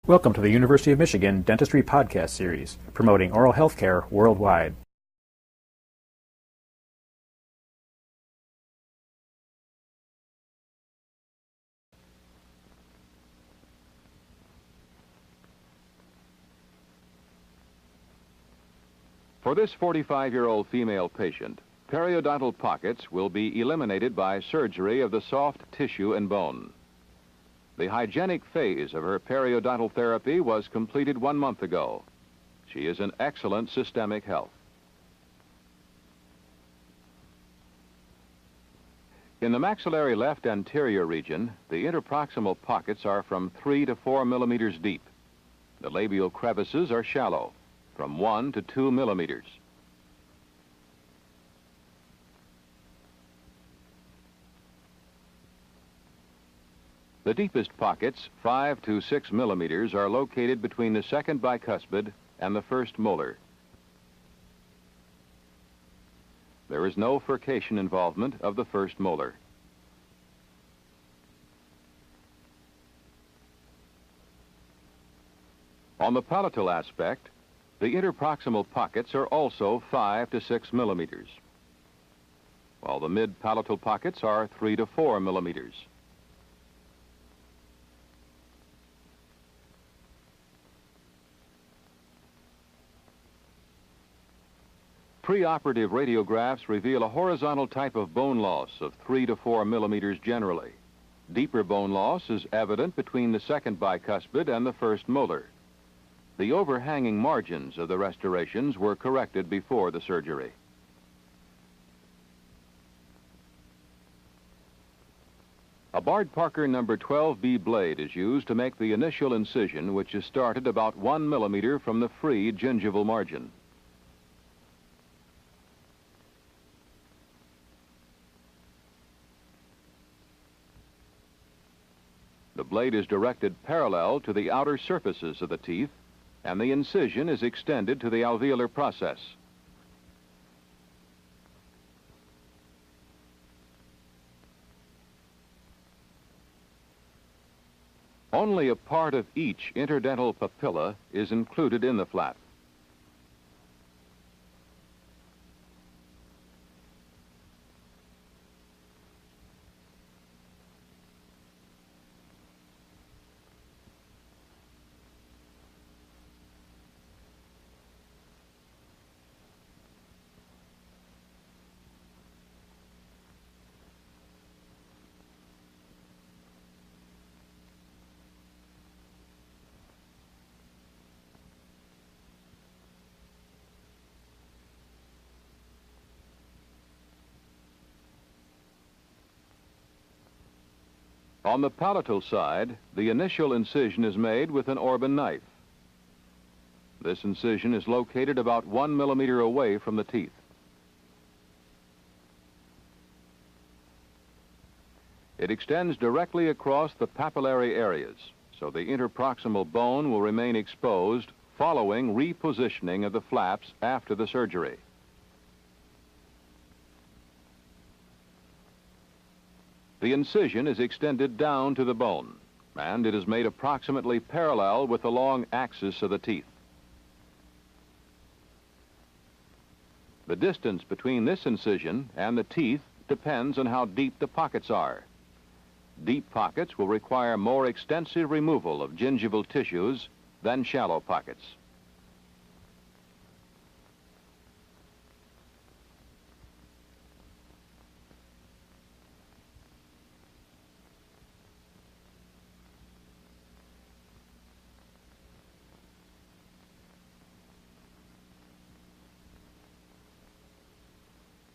Welcome to the University of Michigan Dentistry Podcast Series, promoting oral health care worldwide. For this 45-year-old female patient, periodontal pockets will be eliminated by surgery of the soft tissue and bone. The hygienic phase of her periodontal therapy was completed 1 month ago. She is in excellent systemic health. In the maxillary left anterior region, the interproximal pockets are from 3 to 4 millimeters deep. The labial crevices are shallow, from 1 to 2 millimeters. The deepest pockets, 5 to 6 millimeters, are located between the second bicuspid and the first molar. There is no furcation involvement of the first molar. On the palatal aspect, the interproximal pockets are also 5 to 6 millimeters, while the mid-palatal pockets are 3 to 4 millimeters. Preoperative radiographs reveal a horizontal type of bone loss of 3 to 4 millimeters generally. Deeper bone loss is evident between the second bicuspid and the first molar. The overhanging margins of the restorations were corrected before the surgery. A Bard-Parker number 12B blade is used to make the initial incision, which is started about 1 millimeter from the free gingival margin. The blade is directed parallel to the outer surfaces of the teeth, and the incision is extended to the alveolar process. Only a part of each interdental papilla is included in the flap. On the palatal side, the initial incision is made with an Orban knife. This incision is located about 1 millimeter away from the teeth. It extends directly across the papillary areas, so the interproximal bone will remain exposed following repositioning of the flaps after the surgery. The incision is extended down to the bone, and it is made approximately parallel with the long axis of the teeth. The distance between this incision and the teeth depends on how deep the pockets are. Deep pockets will require more extensive removal of gingival tissues than shallow pockets.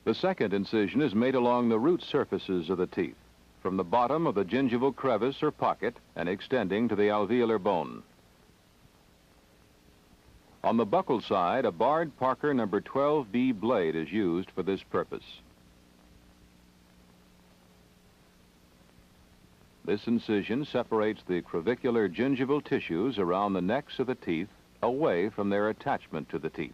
The second incision is made along the root surfaces of the teeth, from the bottom of the gingival crevice or pocket and extending to the alveolar bone. On the buccal side, a Bard-Parker number 12B blade is used for this purpose. This incision separates the crevicular gingival tissues around the necks of the teeth away from their attachment to the teeth.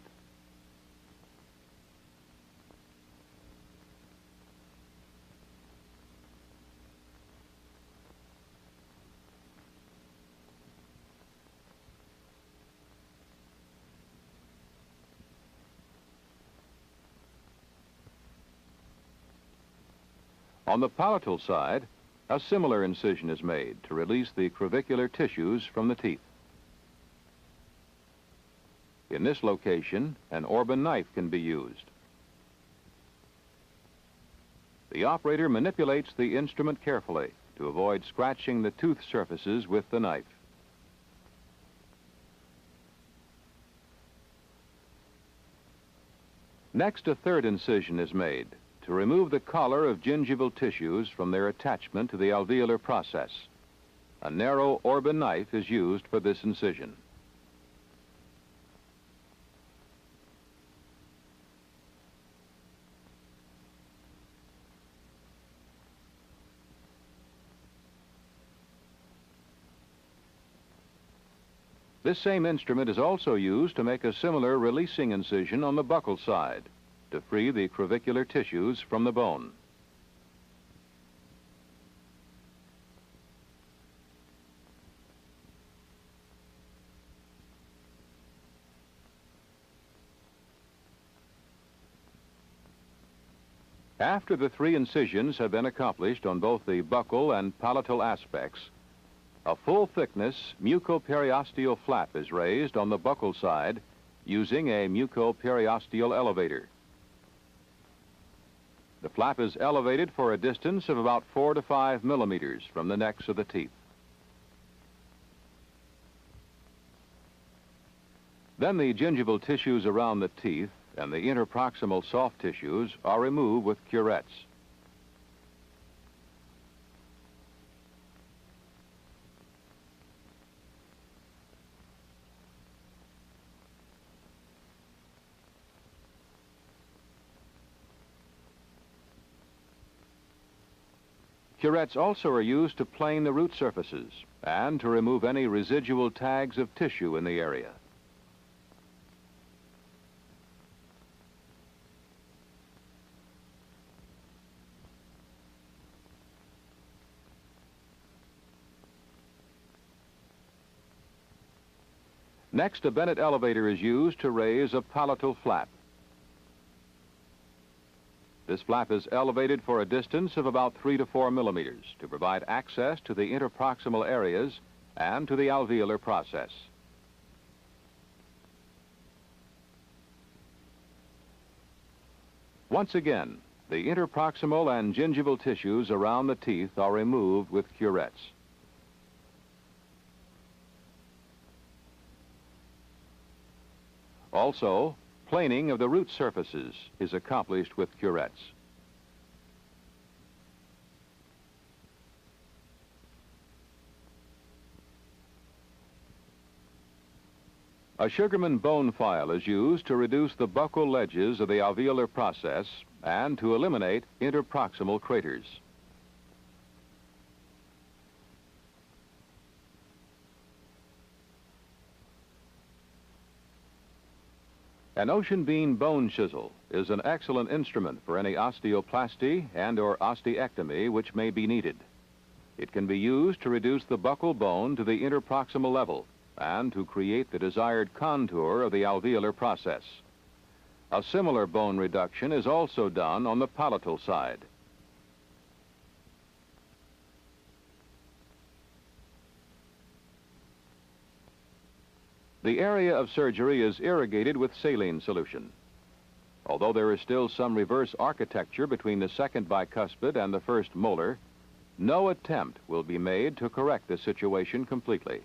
On the palatal side, a similar incision is made to release the crevicular tissues from the teeth. In this location, an Orban knife can be used. The operator manipulates the instrument carefully to avoid scratching the tooth surfaces with the knife. Next, a third incision is made to remove the collar of gingival tissues from their attachment to the alveolar process. A narrow Orban knife is used for this incision. This same instrument is also used to make a similar releasing incision on the buccal side to free the crevicular tissues from the bone. After the 3 incisions have been accomplished on both the buccal and palatal aspects, a full-thickness mucoperiosteal flap is raised on the buccal side using a mucoperiosteal elevator. The flap is elevated for a distance of about 4 to 5 millimeters from the necks of the teeth. Then the gingival tissues around the teeth and the interproximal soft tissues are removed with curettes. Curettes also are used to plane the root surfaces and to remove any residual tags of tissue in the area. Next, a Bennett elevator is used to raise a palatal flap. This flap is elevated for a distance of about 3 to 4 millimeters to provide access to the interproximal areas and to the alveolar process. Once again, the interproximal and gingival tissues around the teeth are removed with curettes. Also, planing of the root surfaces is accomplished with curettes. A Sugarman bone file is used to reduce the buccal ledges of the alveolar process and to eliminate interproximal craters. An ocean bean bone chisel is an excellent instrument for any osteoplasty and/or osteectomy which may be needed. It can be used to reduce the buccal bone to the interproximal level and to create the desired contour of the alveolar process. A similar bone reduction is also done on the palatal side. The area of surgery is irrigated with saline solution. Although there is still some reverse architecture between the second bicuspid and the first molar, no attempt will be made to correct the situation completely,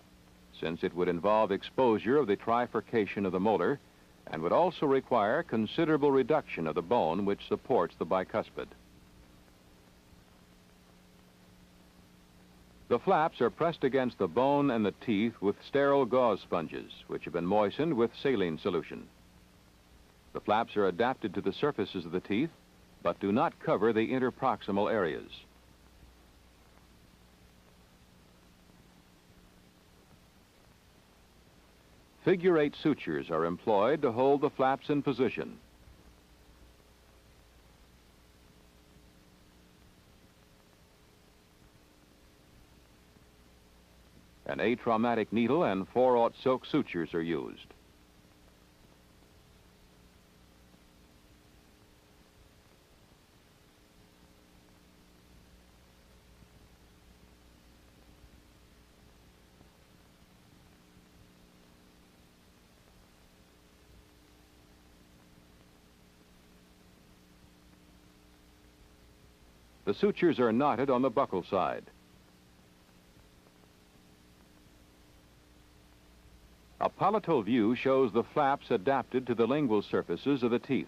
since it would involve exposure of the trifurcation of the molar and would also require considerable reduction of the bone which supports the bicuspid. The flaps are pressed against the bone and the teeth with sterile gauze sponges, which have been moistened with saline solution. The flaps are adapted to the surfaces of the teeth, but do not cover the interproximal areas. Figure-8 sutures are employed to hold the flaps in position. An atraumatic needle and 4/0 silk sutures are used. The sutures are knotted on the buccal side. A palatal view shows the flaps adapted to the lingual surfaces of the teeth.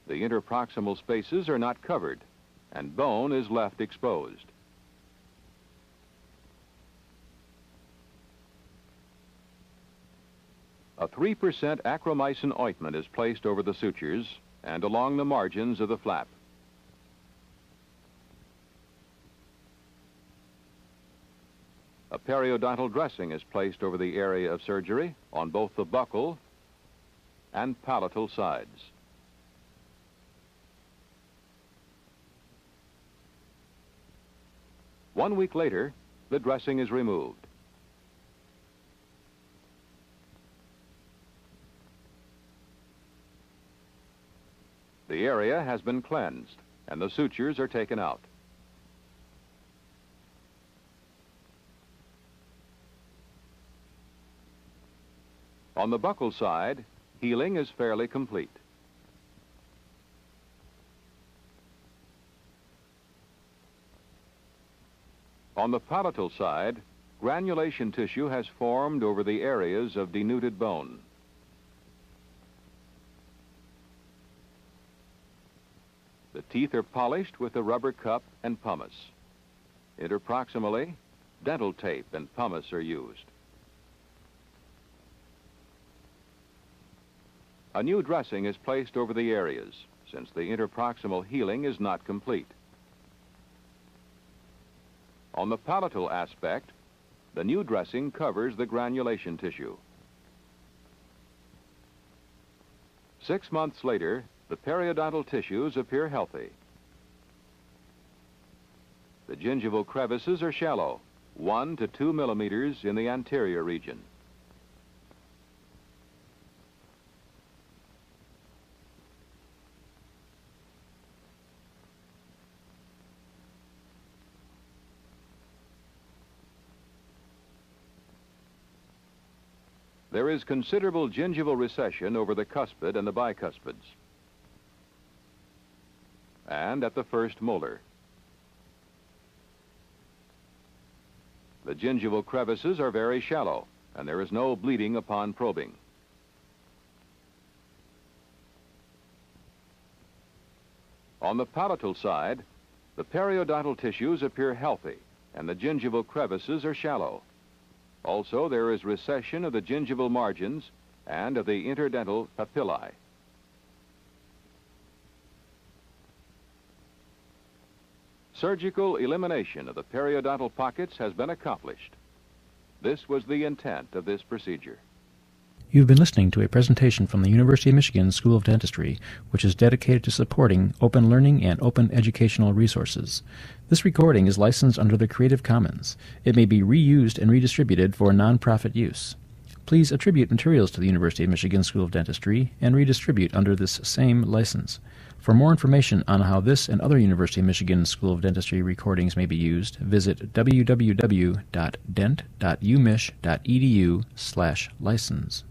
The interproximal spaces are not covered, and bone is left exposed. A 3% acromycin ointment is placed over the sutures and along the margins of the flap. A periodontal dressing is placed over the area of surgery on both the buccal and palatal sides. One week later, the dressing is removed. The area has been cleansed, and the sutures are taken out. On the buccal side, healing is fairly complete. On the palatal side, granulation tissue has formed over the areas of denuded bone. The teeth are polished with a rubber cup and pumice. Interproximally, dental tape and pumice are used. A new dressing is placed over the areas, since the interproximal healing is not complete. On the palatal aspect, the new dressing covers the granulation tissue. 6 months later, the periodontal tissues appear healthy. The gingival crevices are shallow, 1 to 2 millimeters in the anterior region. There is considerable gingival recession over the cuspid and the bicuspids, and at the first molar. The gingival crevices are very shallow, and there is no bleeding upon probing. On the palatal side, the periodontal tissues appear healthy, and the gingival crevices are shallow. Also, there is recession of the gingival margins and of the interdental papillae. Surgical elimination of the periodontal pockets has been accomplished. This was the intent of this procedure. You've been listening to a presentation from the University of Michigan School of Dentistry, which is dedicated to supporting open learning and open educational resources. This recording is licensed under the Creative Commons. It may be reused and redistributed for nonprofit use. Please attribute materials to the University of Michigan School of Dentistry and redistribute under this same license. For more information on how this and other University of Michigan School of Dentistry recordings may be used, visit www.dent.umich.edu/license.